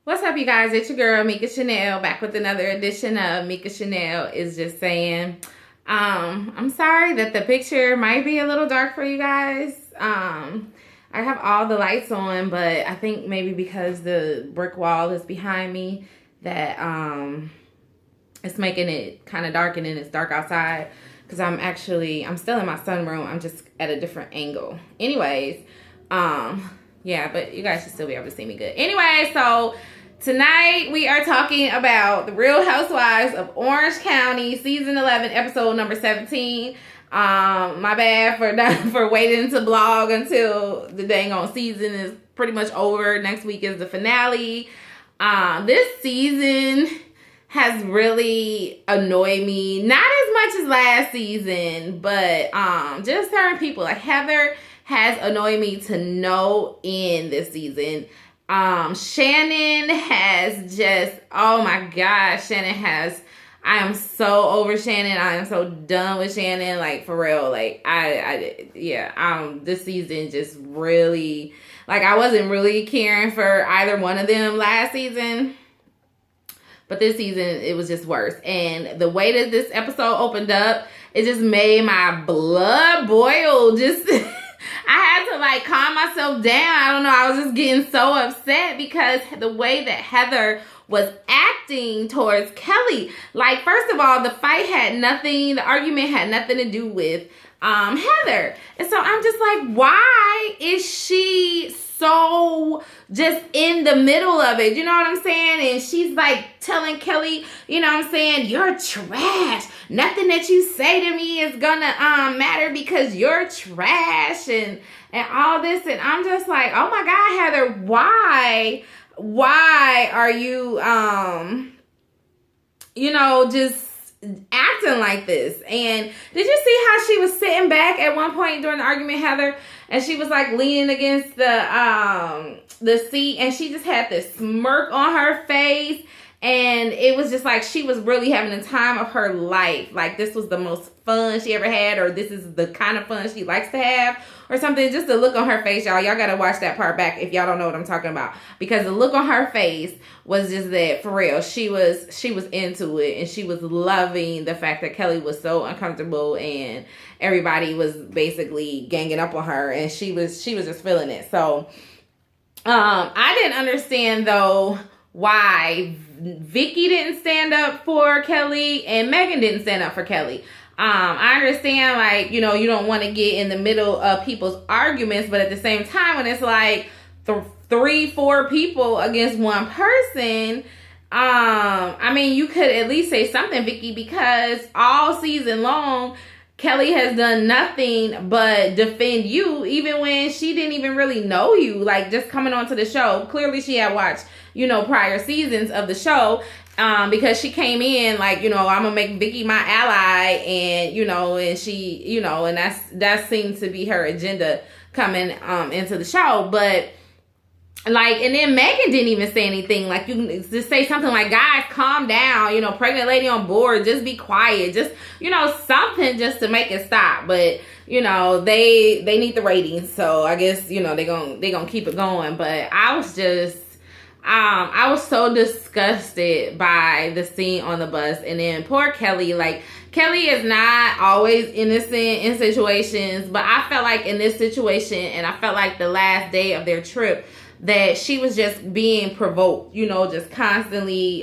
What's up, you guys? It's your girl, Mika Chanel, back with another edition of Mika Chanel Is Just Saying. I'm sorry that the picture might be a little dark for you guys. I have all the lights on, but I think maybe because the brick wall is behind me that it's making it kind of dark, and then it's dark outside because I'm still in my sunroom. I'm just at a different angle. Anyways, yeah, but you guys should still be able to see me good. Anyway, so tonight we are talking about The Real Housewives of Orange County, season 11, episode number 17. My bad for waiting to blog until the dang on season is pretty much over. Next week is the finale. This season has really annoyed me, not as much as last season, but just certain people like Heather has annoyed me to no end this season. Shannon has just, oh my gosh, I am so over Shannon. I am so done with Shannon, like, for real. Like, this season just really, like, I wasn't really caring for either one of them last season, but this season it was just worse. And the way that this episode opened up, it just made my blood boil. Just I had to like calm myself down. I don't know. I was just getting so upset because the way that Heather was acting towards Kelly. Like, first of all, the argument had nothing to do with Heather. And so I'm just like, why is she so just in the middle of it? You know what I'm saying? And she's like telling Kelly, you know what I'm saying, you're trash. Nothing that you say to me is gonna matter because you're trash and all this. And I'm just like, oh my God, Heather, why are you just acting like this? And did you see how she was sitting back at one point during the argument, Heather? And she was like leaning against the seat, and she just had this smirk on her face. And it was just like she was really having the time of her life. Like, this was the most fun she ever had, or this is the kind of fun she likes to have, or something. Just the look on her face, y'all. Y'all got to watch that part back if y'all don't know what I'm talking about. Because the look on her face was just that, for real. She was into it, and she was loving the fact that Kelly was so uncomfortable, and everybody was basically ganging up on her, and she was just feeling it. So, I didn't understand, though, why Vicki didn't stand up for Kelly and Megan didn't stand up for Kelly. I understand, like, you don't want to get in the middle of people's arguments, but at the same time, when it's like 3-4 people against one person, I mean, you could at least say something, Vicki, because all season long, Kelly has done nothing but defend you, even when she didn't even really know you, like, just coming onto the show. Clearly, she had watched, prior seasons of the show, because she came in like, I'm gonna make Vicki my ally, and, and she, and that seemed to be her agenda coming into the show. But like, and then Megan didn't even say anything. Like, you can just say something like, guys, calm down, pregnant lady on board, just be quiet, just, something just to make it stop. But, they need the ratings, so I guess, they gonna keep it going. But I was just, I was so disgusted by the scene on the bus. And then poor Kelly, like, Kelly is not always innocent in situations, but I felt like in this situation, and I felt like the last day of their trip, that she was just being provoked, just constantly,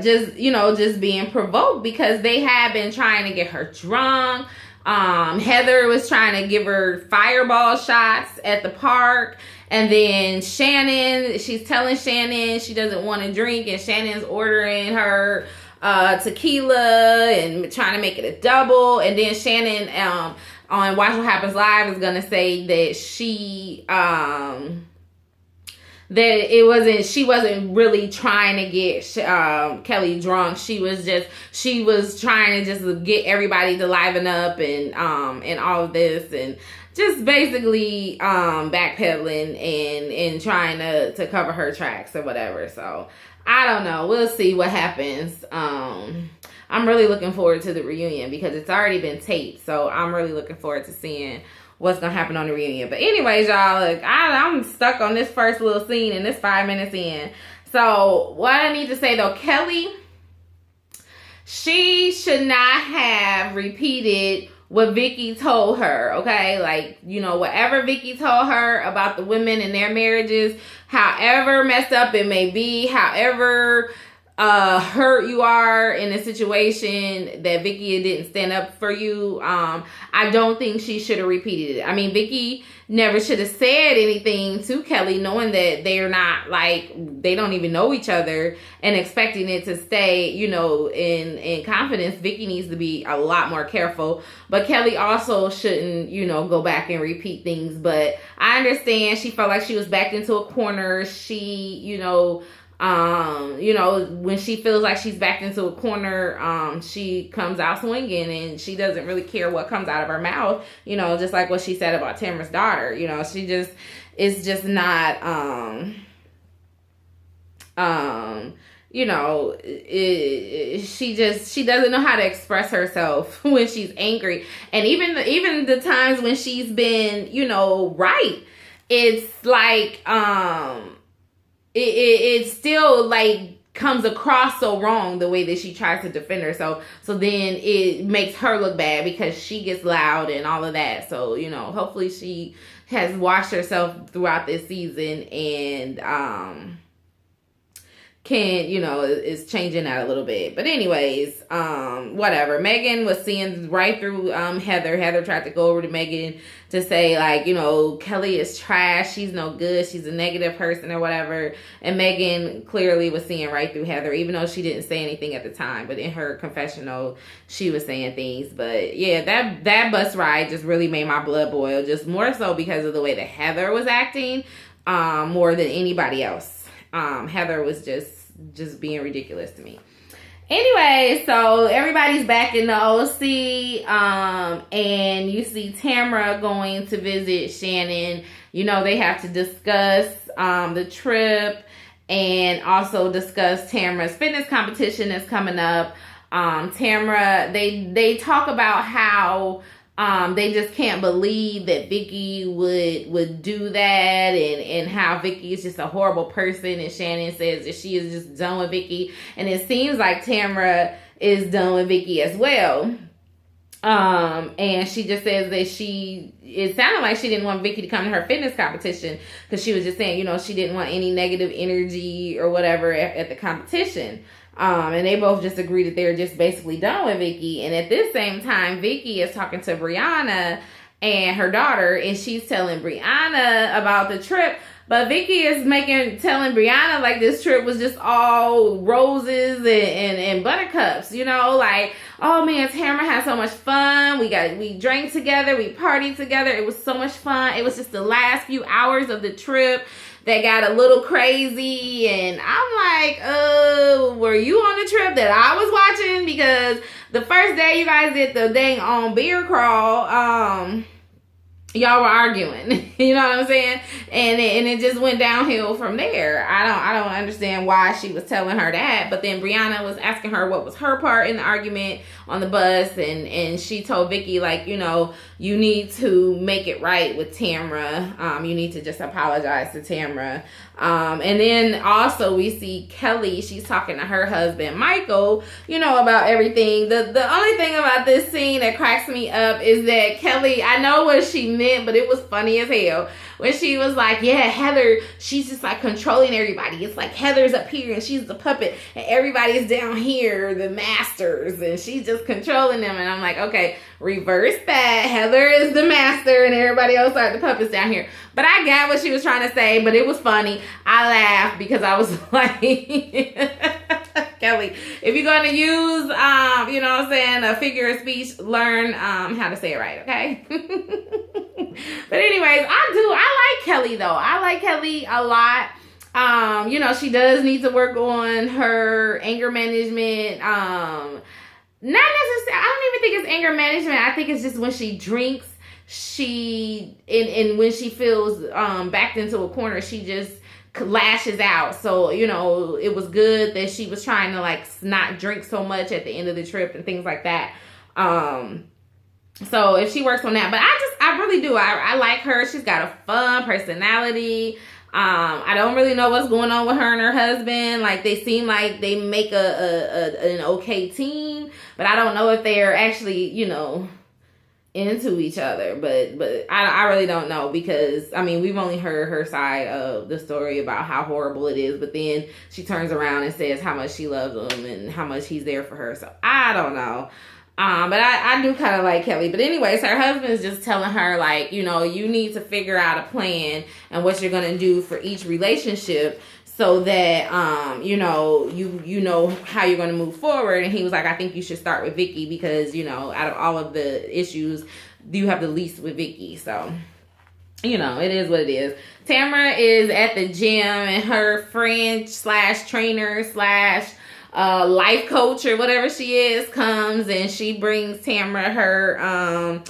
just being provoked because they had been trying to get her drunk. Heather was trying to give her fireball shots at the park. And then Shannon, she's telling Shannon she doesn't want to drink, and Shannon's ordering her tequila and trying to make it a double. And then Shannon on Watch What Happens Live is gonna say that she she wasn't really trying to get Kelly drunk. She was trying to just get everybody to liven up and all of this, and just basically backpedaling and trying to cover her tracks or whatever. So I don't know. We'll see what happens. I'm really looking forward to the reunion because it's already been taped. So I'm really looking forward to seeing what's gonna happen on the reunion. But anyways, y'all, look, I'm stuck on this first little scene and this 5 minutes in. So what I need to say though, Kelly, she should not have repeated what Vicki told her, okay? Like, whatever Vicki told her about the women and their marriages, however messed up it may be, however hurt you are in a situation that Vicki didn't stand up for you, I don't think she should have repeated it. I mean, Vicki never should have said anything to Kelly knowing that they're not, like, they don't even know each other, and expecting it to stay, in confidence. Vicki needs to be a lot more careful, but Kelly also shouldn't, go back and repeat things. But I understand she felt like she was backed into a corner. She, when she feels like she's backed into a corner, she comes out swinging, and she doesn't really care what comes out of her mouth, just like what she said about Tamara's daughter. She just is just not, she doesn't know how to express herself when she's angry. And even the times when she's been, right, it's like, it still like comes across so wrong the way that she tries to defend herself. So then it makes her look bad because she gets loud and all of that. So, hopefully she has watched herself throughout this season and is changing that a little bit. But anyways, whatever. Megan was seeing right through Heather. Heather tried to go over to Megan to say, like, Kelly is trash, she's no good, she's a negative person or whatever. And Megan clearly was seeing right through Heather, even though she didn't say anything at the time. But in her confessional, she was saying things. But yeah, that bus ride just really made my blood boil, just more so because of the way that Heather was acting, more than anybody else. Heather was just being ridiculous to me. Anyway, so everybody's back in the OC, and you see Tamra going to visit Shannon. They have to discuss the trip and also discuss Tamara's fitness competition that's coming up. Tamra, they talk about how they just can't believe that Vicki would do that, and how Vicki is just a horrible person, and Shannon says that she is just done with Vicki, and it seems like Tamra is done with Vicki as well. And she just says that it sounded like she didn't want Vicki to come to her fitness competition, because she was just saying, she didn't want any negative energy or whatever at the competition. And they both just agree that they're just basically done with Vicki. And at this same time, Vicki is talking to Brianna and her daughter, and she's telling Brianna about the trip. But Vicki is telling Brianna like this trip was just all roses and buttercups, like, oh man, Tamara had so much fun. We drank together, we partied together. It was so much fun. It was just the last few hours of the trip that got a little crazy. And I'm like, were you on the trip that I was watching? Because the first day you guys did the dang on beer crawl, y'all were arguing. You know what I'm saying? And it just went downhill from there. I don't understand why she was telling her that. But then Brianna was asking her what was her part in the argument on the bus, and she told Vicki, like, you need to make it right with Tamra. You need to just apologize to Tamra. And then also we see Kelly, she's talking to her husband Michael, about everything. The only thing about this scene that cracks me up is that Kelly, I know what she meant, but it was funny as hell when she was like, yeah, Heather, she's just like controlling everybody. It's like Heather's up here and she's the puppet, and everybody's down here, the masters, and she's just controlling them. And I'm like, okay, reverse that. Heather is the master and everybody else are the puppets down here. But I got what she was trying to say, but it was funny. I laughed because I was like, Kelly, if you're going to use, a figure of speech, learn how to say it right, okay? But anyways, I like Kelly, though. I like Kelly a lot. She does need to work on her anger management. Not necessarily, I don't even think it's anger management. I think it's just when she drinks, and when she feels backed into a corner, she just lashes out. So, it was good that she was trying to like not drink so much at the end of the trip and things like that. So if she works on that, but I really do. I like her. She's got a fun personality. I don't really know what's going on with her and her husband. Like, they seem like they make an okay team, but I don't know if they're actually, into each other. But I really don't know, because I mean, we've only heard her side of the story about how horrible it is, but then she turns around and says how much she loves him and how much he's there for her. So I don't know. But I do kind of like Kelly. But anyways, her husband is just telling her, like, you need to figure out a plan and what you're going to do for each relationship, so that, you know how you're going to move forward. And he was like, I think you should start with Vicki, because, out of all of the issues, you have the least with Vicki. So, it is what it is. Tamara is at the gym, and her friend / trainer / life coach or whatever she is comes, and she brings Tamara her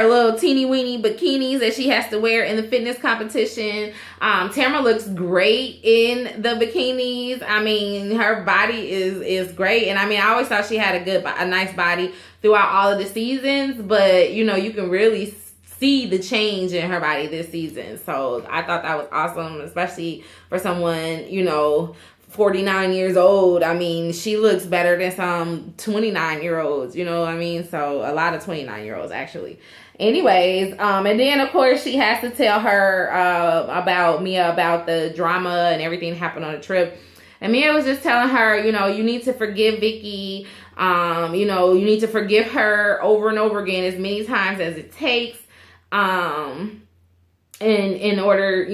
little teeny weeny bikinis that she has to wear in the fitness competition. Tamara looks great in the bikinis. I mean, her body is great, and I mean, I always thought she had a nice body throughout all of the seasons, but you can really see the change in her body this season. So I thought that was awesome, especially for someone 49 years old. I mean, she looks better than some 29-year-olds, you know what I mean? So a lot of 29-year-olds, actually. Anyways, and then, of course, she has to tell her about Mia, about the drama and everything that happened on the trip. And Mia was just telling her, you need to forgive Vicki. You need to forgive her over and over again, as many times as it takes. In order,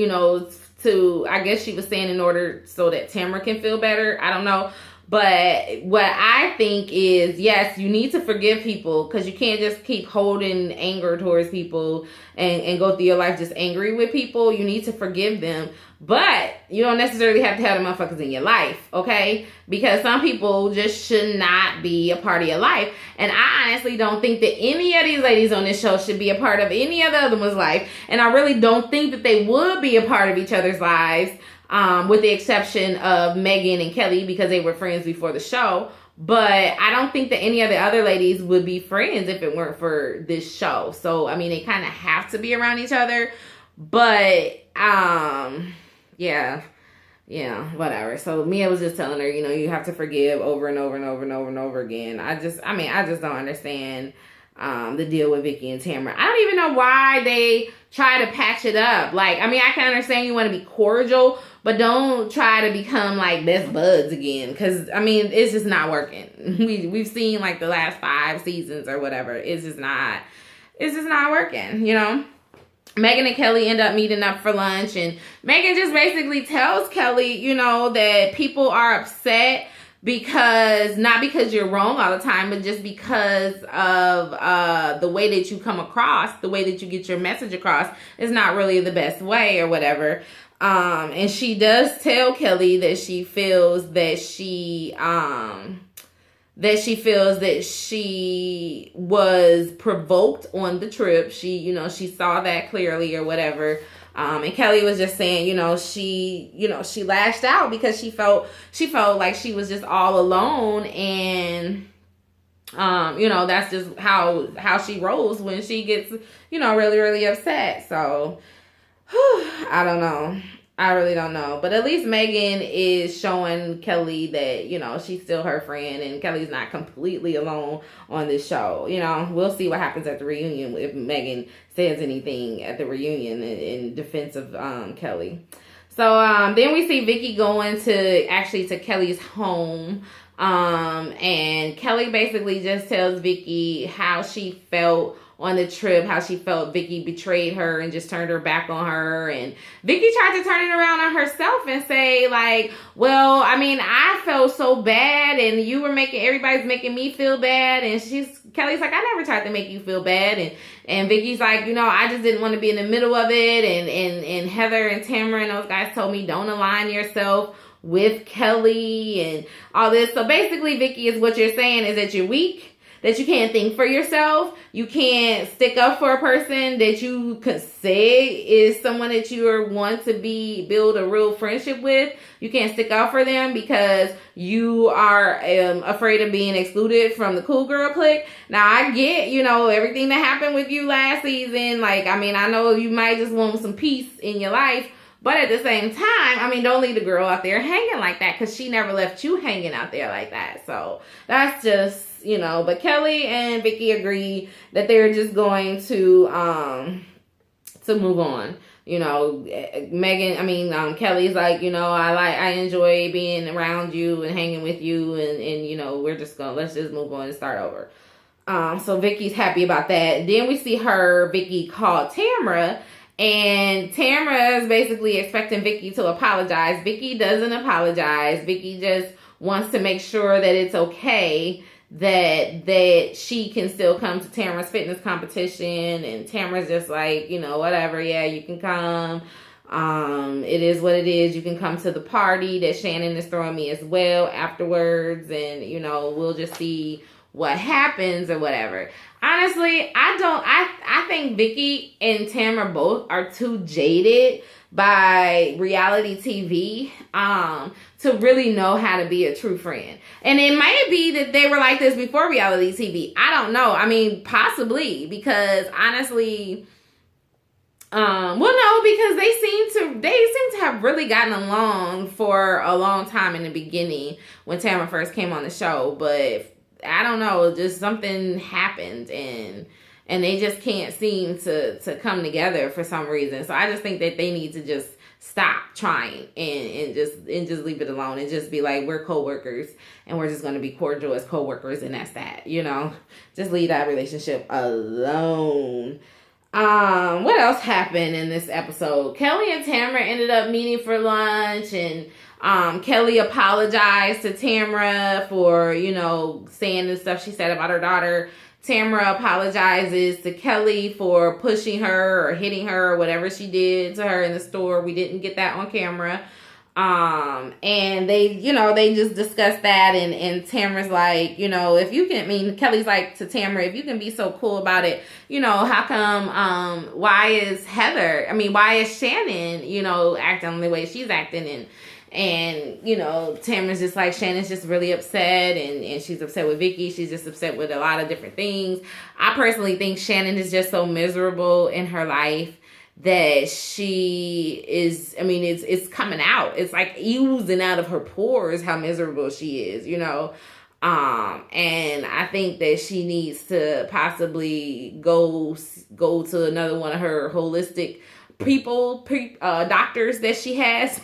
to, I guess she was saying, in order so that Tamara can feel better. I don't know. But what I think is, yes, you need to forgive people, because you can't just keep holding anger towards people and go through your life just angry with people. You need to forgive them. But you don't necessarily have to have the motherfuckers in your life, okay? Because some people just should not be a part of your life. And I honestly don't think that any of these ladies on this show should be a part of any of the other one's life. And I really don't think that they would be a part of each other's lives, with the exception of Megan and Kelly, because they were friends before the show. But I don't think that any of the other ladies would be friends if it weren't for this show. So, I mean, they kind of have to be around each other. But, yeah, whatever. So Mia was just telling her, you have to forgive over and over and over and over and over again. I just don't understand the deal with Vicki and Tamara. I don't even know why they try to patch it up. Like, I mean, I can understand you want to be cordial, but don't try to become like best buds again, because I mean, it's just not working. We've seen like the last 5 seasons or whatever. It's just not working, Megan and Kelly end up meeting up for lunch, and Megan just basically tells Kelly, that people are upset because, not because you're wrong all the time, but just because of the way that you come across, the way that you get your message across is not really the best way or whatever. And she does tell Kelly that she feels that she was provoked on the trip. She saw that clearly or whatever. And Kelly was just saying, she lashed out because she felt like she was just all alone. And, that's just how she rolls when she gets, really, really upset. So, I don't know. I really don't know. But at least Megan is showing Kelly that, she's still her friend, and Kelly's not completely alone on this show. We'll see what happens at the reunion if Megan says anything at the reunion in defense of Kelly. So then we see Vicki going to Kelly's home. And Kelly basically just tells Vicki how she felt on the trip, how she felt Vicki betrayed her and just turned her back on her. And Vicki tried to turn it around on herself and say, like, well, I mean, I felt so bad, and everybody's making me feel bad. And Kelly's like, I never tried to make you feel bad. And Vicki's like, I just didn't want to be in the middle of it. And Heather and Tamara and those guys told me, don't align yourself with Kelly and all this. So basically, Vicki, is what you're saying is that you're weak, that you can't think for yourself. You can't stick up for a person that you could say is someone that you want to build a real friendship with. You can't stick up for them because you are afraid of being excluded from the cool girl clique. Now, I get, everything that happened with you last season. I know you might just want some peace in your life. But at the same time, don't leave the girl out there hanging like that, because she never left you hanging out there like that. So that's just, but Kelly and Vicki agree that they're just going to move on. Kelly's like, I enjoy being around you and hanging with you, and let's just move on and start over. So Vicki's happy about that. Then we see Vicki call Tamra. And Tamra is basically expecting Vicki to apologize. Vicki doesn't apologize. Vicki just wants to make sure that it's okay that she can still come to Tamara's fitness competition. And Tamara's just like, whatever. Yeah, you can come. It is what it is. You can come to the party that Shannon is throwing me as well afterwards. And, we'll just see what happens or whatever. Honestly, I think Vicki and Tamra both are too jaded by reality TV to really know how to be a true friend. And it may be that they were like this before reality TV. I don't know. Possibly, because honestly, because they seem to have really gotten along for a long time in the beginning when Tamra first came on the show, but I don't know, just something happened and they just can't seem to come together for some reason. So I just think that they need to just stop trying and just leave it alone and just be like, we're co-workers and we're just going to be cordial as co-workers, and that's that, just leave that relationship alone. What else happened in this episode? Kelly and Tamra ended up meeting for lunch, and Kelly apologized to Tamra for, saying the stuff she said about her daughter. Tamra apologizes to Kelly for pushing her or hitting her or whatever she did to her in the store. We didn't get that on camera. And they just discussed that, and Tamra's like, if you can, Kelly's like to Tamra, if you can be so cool about it, how come, why is Shannon, acting the way she's acting, and Tamra's just like, Shannon's just really upset, and she's upset with Vicki. She's just upset with a lot of different things. I personally think Shannon is just so miserable in her life that she is, it's coming out. It's like oozing out of her pores how miserable she is, and I think that she needs to possibly go to another one of her holistic doctors that she has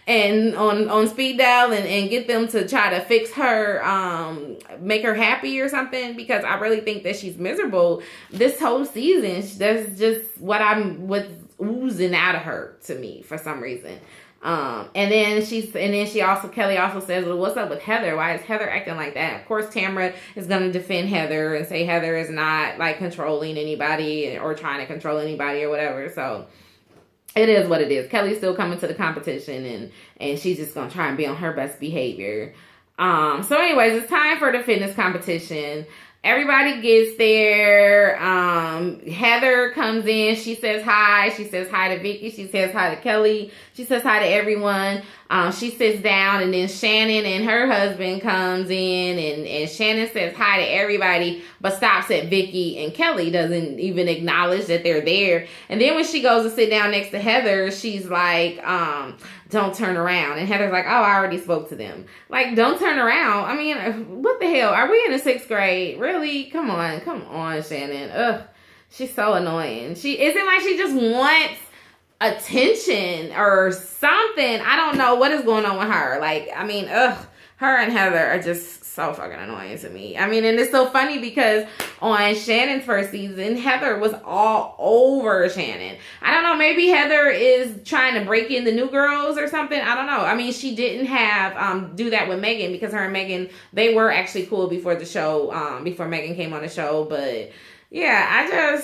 and on speed dial and get them to try to fix her, make her happy or something, because I really think that she's miserable this whole season. That's just what's oozing out of her to me for some reason. Kelly also says, well, what's up with Heather? Why is Heather acting like that? Of course, Tamra is going to defend Heather and say Heather is not like controlling anybody or trying to control anybody or whatever. So it is what it is. Kelly's still coming to the competition, and she's just going to try and be on her best behavior. So anyways, it's time for the fitness competition. Everybody gets there. Heather comes in. She says hi. She says hi to Vicki. She says hi to Kelly. She says hi to everyone. She sits down, and then Shannon and her husband comes in, and Shannon says hi to everybody, but stops at Vicki, and Kelly doesn't even acknowledge that they're there. And then when she goes to sit down next to Heather, she's like, don't turn around. And Heather's like, oh, I already spoke to them. Like, don't turn around. What the hell? Are we in the 6th grade? Really? Come on, Shannon. Ugh, she's so annoying. She isn't like she just wants attention or something. I don't know what is going on with her. Her and Heather are just so fucking annoying to me. And it's so funny because on Shannon's first season, Heather was all over Shannon. I don't know, maybe Heather is trying to break in the new girls or something. I don't know. She didn't have do that with Megan, because her and Megan, they were actually cool before the show, before Megan came on the show. But yeah,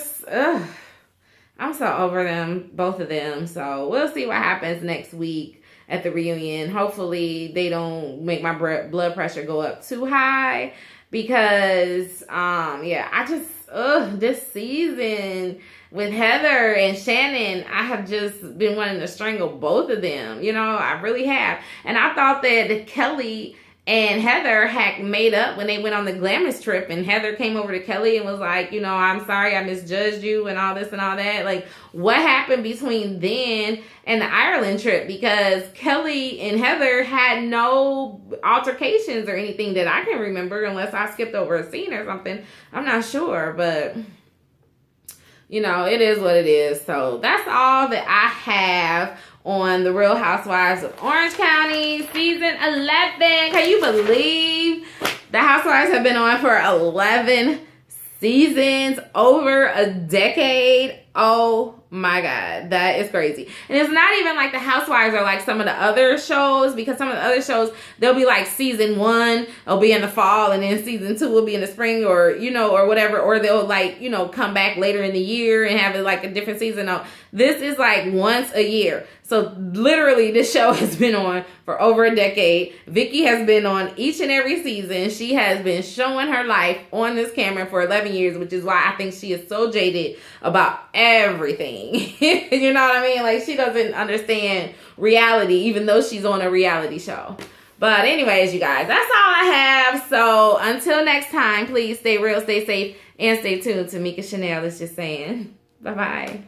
I'm so over them, both of them. So we'll see what happens next week at the reunion. Hopefully they don't make my blood pressure go up too high, because, yeah, I just, this season with Heather and Shannon, I have just been wanting to strangle both of them. You know, I really have. And I thought that Kelly and Heather had made up when they went on the Glamorous trip, and Heather came over to Kelly and was like, you know, I'm sorry I misjudged you and all this and all that. Like, what happened between then and the Ireland trip? Because Kelly and Heather had no altercations or anything that I can remember, unless I skipped over a scene or something. I'm not sure, but you know, it is what it is. So that's all that I have on The Real Housewives of Orange County, season 11. Can you believe the Housewives have been on for 11 seasons, over a decade? Oh my God, that is crazy. And it's not even like the Housewives are like some of the other shows, because some of the other shows, they'll be like season 1 will be in the fall, and then season 2 will be in the spring, or, you know, or whatever, or they'll like, you know, come back later in the year and have it like a different season. No, this is like once a year. So literally this show has been on for over a decade. Vicki has been on each and every season. She has been showing her life on this camera for 11 years, which is why I think she is so jaded about everything. You know what I mean? Like, she doesn't understand reality, even though she's on a reality show. But anyways, you guys, that's all I have. So until next time, please stay real, stay safe, and stay tuned to Mika Chanel is just saying. Bye-bye.